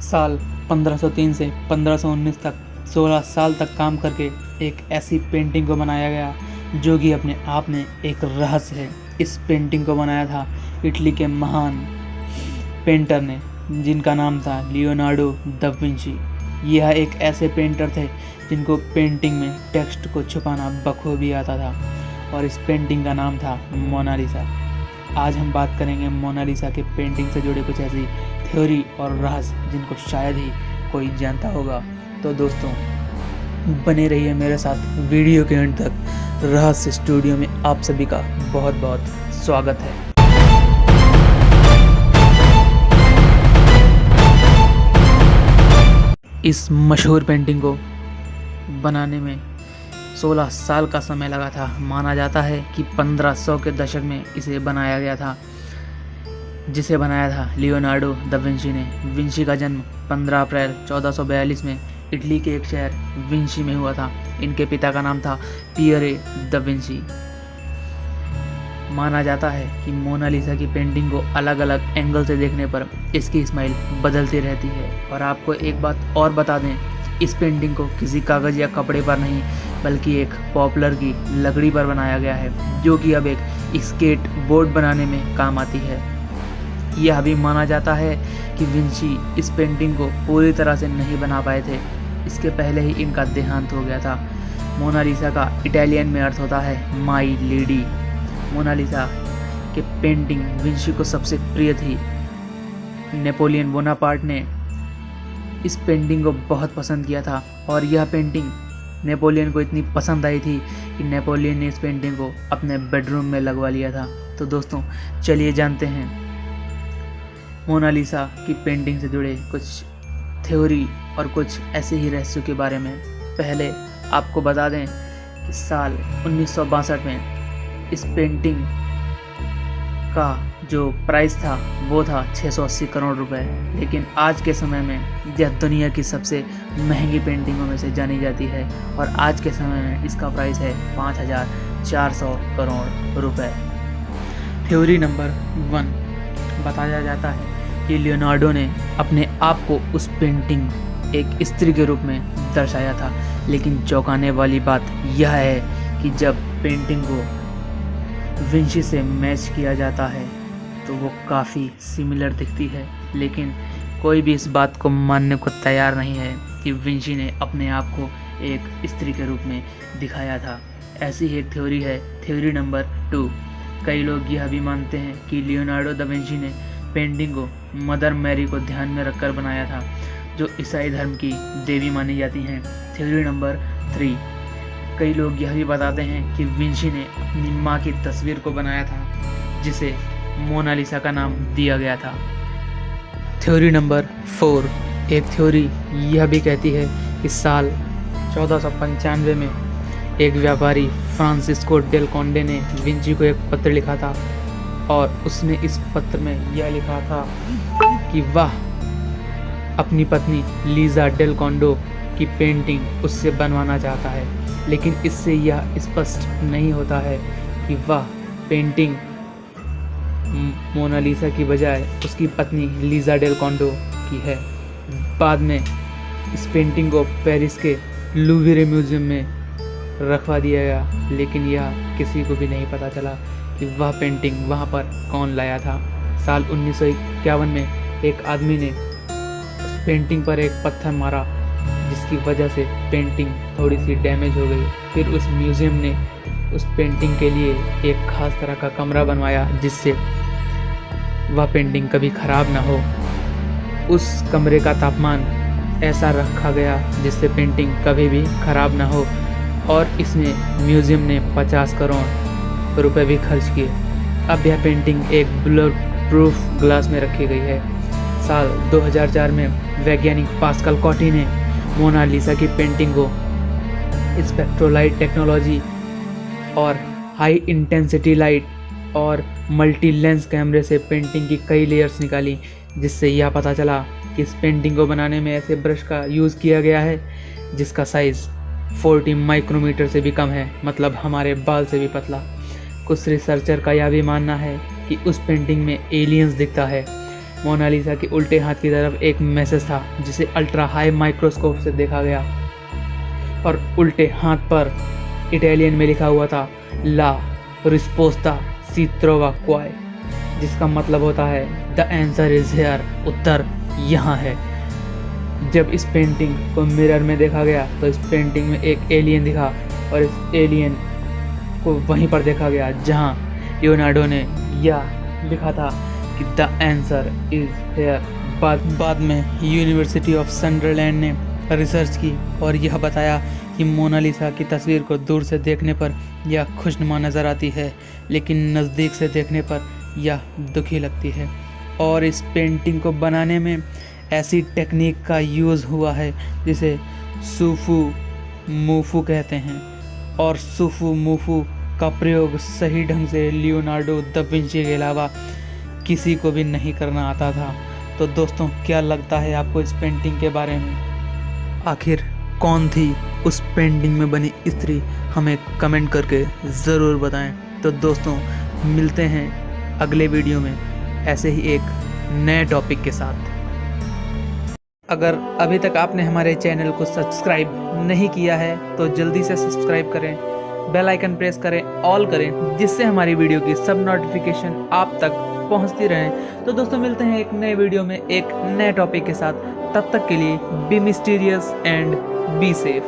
साल 1503 से 1519 तक 16 साल तक काम करके एक ऐसी पेंटिंग को बनाया गया जो कि अपने आप में एक रहस्य है। इस पेंटिंग को बनाया था इटली के महान पेंटर ने, जिनका नाम था लियोनार्डो दा विंची। यह एक ऐसे पेंटर थे जिनको पेंटिंग में टेक्स्ट को छुपाना बखूबी आता था और इस पेंटिंग का नाम था मोनालिसा। आज हम बात करेंगे मोनालिसा के पेंटिंग से जुड़े कुछ ऐसी थ्योरी और रहस्य जिनको शायद ही कोई जानता होगा। तो दोस्तों, बने रहिए मेरे साथ वीडियो के अंत तक। रहस्य स्टूडियो में आप सभी का बहुत बहुत स्वागत है। इस मशहूर पेंटिंग को बनाने में 16 साल का समय लगा था। माना जाता है कि 1500 के दशक में इसे बनाया गया था, जिसे बनाया था लियोनार्डो दा विंची ने। विंची का जन्म 15 अप्रैल 1442 में इटली के एक शहर विंची में हुआ था। इनके पिता का नाम था पियरे दा विंची। माना जाता है कि मोनालिसा की पेंटिंग को अलग अलग एंगल से देखने पर इसकी स्माइल बदलती रहती है। और आपको एक बात और बता दें, इस पेंटिंग को किसी कागज़ या कपड़े पर नहीं बल्कि एक पॉपुलर की लकड़ी पर बनाया गया है, जो कि अब एक स्केट बोर्ड बनाने में काम आती है। यह भी माना जाता है कि विंची इस पेंटिंग को पूरी तरह से नहीं बना पाए थे। इसके पहले ही इनका देहांत हो गया था। मोनालिसा का इटालियन में अर्थ होता है माई लेडी। मोनालिसा के पेंटिंग विंची को सबसे प्रिय थी। नेपोलियन बोनापार्ट ने इस पेंटिंग को बहुत पसंद किया था और यह पेंटिंग नेपोलियन को इतनी पसंद आई थी कि नेपोलियन ने इस पेंटिंग को अपने बेडरूम में लगवा लिया था। तो दोस्तों, चलिए जानते हैं मोनालिसा की पेंटिंग से जुड़े कुछ थ्योरी और कुछ ऐसे ही रहस्यों के बारे में। पहले आपको बता दें कि साल 1962 में इस पेंटिंग का जो प्राइस था वो था 680 करोड़ रुपए। लेकिन आज के समय में यह दुनिया की सबसे महंगी पेंटिंगों में से जानी जाती है और आज के समय में इसका प्राइस है 5400 करोड़ रुपए। थ्योरी नंबर 1, बताया जाता है कि लियोनार्डो ने अपने आप को उस पेंटिंग एक स्त्री के रूप में दर्शाया था। लेकिन चौंकाने वाली बात यह है कि जब पेंटिंग को विंची से मैच किया जाता है तो वो काफ़ी सिमिलर दिखती है। लेकिन कोई भी इस बात को मानने को तैयार नहीं है कि विंची ने अपने आप को एक स्त्री के रूप में दिखाया था। ऐसी ही एक थ्योरी है, थ्योरी नंबर 2। कई लोग यह भी मानते हैं कि लियोनार्डो दा विंची ने पेंटिंग को मदर मैरी को ध्यान में रखकर बनाया था, जो ईसाई धर्म की देवी मानी जाती हैं। थ्योरी नंबर 3, कई लोग यह भी बताते हैं कि विंची ने अपनी माँ की तस्वीर को बनाया था, जिसे मोनालिसा का नाम दिया गया था। थ्योरी नंबर 4, एक थ्योरी यह भी कहती है कि साल 1495 में एक व्यापारी फ्रांसिस्को डेल कॉन्डे ने विंची को एक पत्र लिखा था और उसने इस पत्र में यह लिखा था कि वह अपनी पत्नी लीजा डेल कॉन्डो की पेंटिंग उससे बनवाना चाहता है। लेकिन इससे यह स्पष्ट नहीं होता है कि वह पेंटिंग मोनालिसा की बजाय उसकी पत्नी लीजा डेल कॉन्डो की है। बाद में इस पेंटिंग को पेरिस के लूवरे म्यूजियम में रखवा दिया गया, लेकिन यह किसी को भी नहीं पता चला कि वह पेंटिंग वहाँ पर कौन लाया था। साल 1951 में एक आदमी ने उस पेंटिंग पर एक पत्थर मारा, जिसकी वजह से पेंटिंग थोड़ी सी डैमेज हो गई। फिर उस म्यूज़ियम ने उस पेंटिंग के लिए एक खास तरह का कमरा बनवाया, जिससे वह पेंटिंग कभी ख़राब ना हो। उस कमरे का तापमान ऐसा रखा गया जिससे पेंटिंग कभी भी ख़राब ना हो और इसमें म्यूज़ियम ने 50 करोड़ रुपए भी खर्च किए। अब यह पेंटिंग एक बुलेट प्रूफ ग्लास में रखी गई है। साल 2004 में वैज्ञानिक पास्कल कॉटी ने मोनालिसा की पेंटिंग को स्पेक्ट्रोलाइट टेक्नोलॉजी और हाई इंटेंसिटी लाइट और मल्टी लेंस कैमरे से पेंटिंग की कई लेयर्स निकाली, जिससे यह पता चला कि इस पेंटिंग को बनाने में ऐसे ब्रश का यूज़ किया गया है जिसका साइज़ 40 माइक्रोमीटर से भी कम है, मतलब हमारे बाल से भी पतला। कुछ रिसर्चर का यह भी मानना है कि उस पेंटिंग में एलियंस दिखता है। मोनालिसा के उल्टे हाथ की तरफ एक मैसेज था जिसे अल्ट्रा हाई माइक्रोस्कोप से देखा गया और उल्टे हाथ पर इटालियन में लिखा हुआ था ला रिस्पोस्ता सी ट्रोवा क्वाई, जिसका मतलब होता है द आंसर इज हियर, उत्तर यहाँ है। जब इस पेंटिंग को मिरर में देखा गया तो इस पेंटिंग में एक एलियन दिखा और इस एलियन को वहीं पर देखा गया जहाँ लियोनार्डो ने यह लिखा था कि द आंसर इज हियर। बाद में यूनिवर्सिटी ऑफ सनडरलैंड ने रिसर्च की और यह बताया कि मोनालिसा की तस्वीर को दूर से देखने पर यह खुशनुमा नज़र आती है, लेकिन नज़दीक से देखने पर यह दुखी लगती है। और इस पेंटिंग को बनाने में ऐसी टेक्निक का यूज़ हुआ है जिसे सूफू मूफू कहते हैं, और सूफू मूफू का प्रयोग सही ढंग से लियोनार्डो दा विंची के अलावा किसी को भी नहीं करना आता था। तो दोस्तों, क्या लगता है आपको इस पेंटिंग के बारे में? आखिर कौन थी उस पेंटिंग में बनी स्त्री? हमें कमेंट करके ज़रूर बताएं। तो दोस्तों, मिलते हैं अगले वीडियो में ऐसे ही एक नए टॉपिक के साथ। अगर अभी तक आपने हमारे चैनल को सब्सक्राइब नहीं किया है तो जल्दी से सब्सक्राइब करें, बेल आइकन प्रेस करें, ऑल करें, जिससे हमारी वीडियो की सब नोटिफिकेशन आप तक पहुंचती रहें। तो दोस्तों, मिलते हैं एक नए वीडियो में एक नए टॉपिक के साथ। तब तक के लिए be mysterious and be safe.